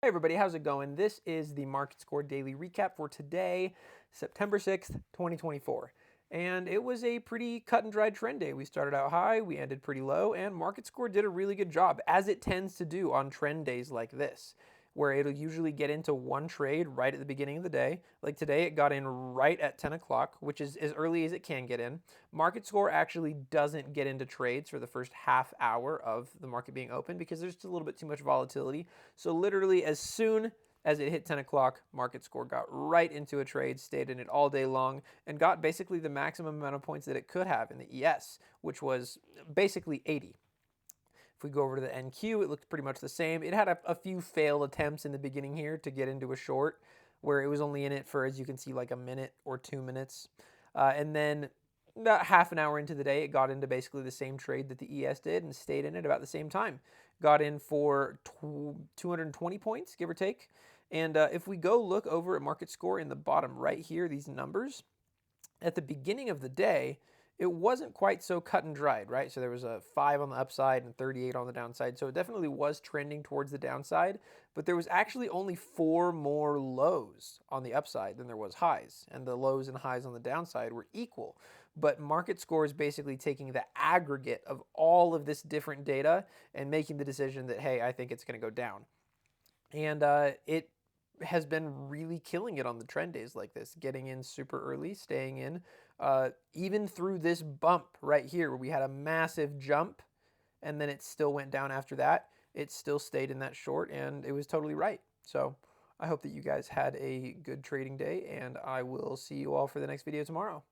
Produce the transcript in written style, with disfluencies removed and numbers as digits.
Hey everybody, how's it going? This is the Marketscore Daily Recap for today, September 6th, 2024. And it was a pretty cut and dried trend day. We started out high, we ended pretty low, and Marketscore did a really good job, as it tends to do on trend days like this, where it'll usually get into one trade right at the beginning of the day. Like today, it got in right at 10 o'clock, which is as early as it can get in. Marketscore actually doesn't get into trades for the first half hour of the market being open because there's just a little bit too much volatility. So literally as soon as it hit 10 o'clock, Marketscore got right into a trade, stayed in it all day long, and got basically the maximum amount of points that it could have in the ES, which was basically 80. If we go over to the NQ, it looked pretty much the same. It had a few failed attempts in the beginning here to get into a short, where it was only in it for, as you can see, like a minute or 2 minutes. And then about half an hour into the day, it got into basically the same trade that the ES did and stayed in it about the same time. Got in for 220 points, give or take. And if we go look over at Marketscore in the bottom right here, these numbers, at the beginning of the day, it wasn't quite so cut and dried, right? So there was a 5 on the upside and 38 on the downside. So it definitely was trending towards the downside, but there was actually only 4 more lows on the upside than there was highs, and the lows and highs on the downside were equal. But Marketscore is basically taking the aggregate of all of this different data and making the decision that, hey, I think it's going to go down. And it has been really killing it on the trend days like this, getting in super early, staying in, even through this bump right here where we had a massive jump and then it still went down after that. It still stayed in that short and it was totally right. So I hope that you guys had a good trading day, and I will see you all for the next video tomorrow.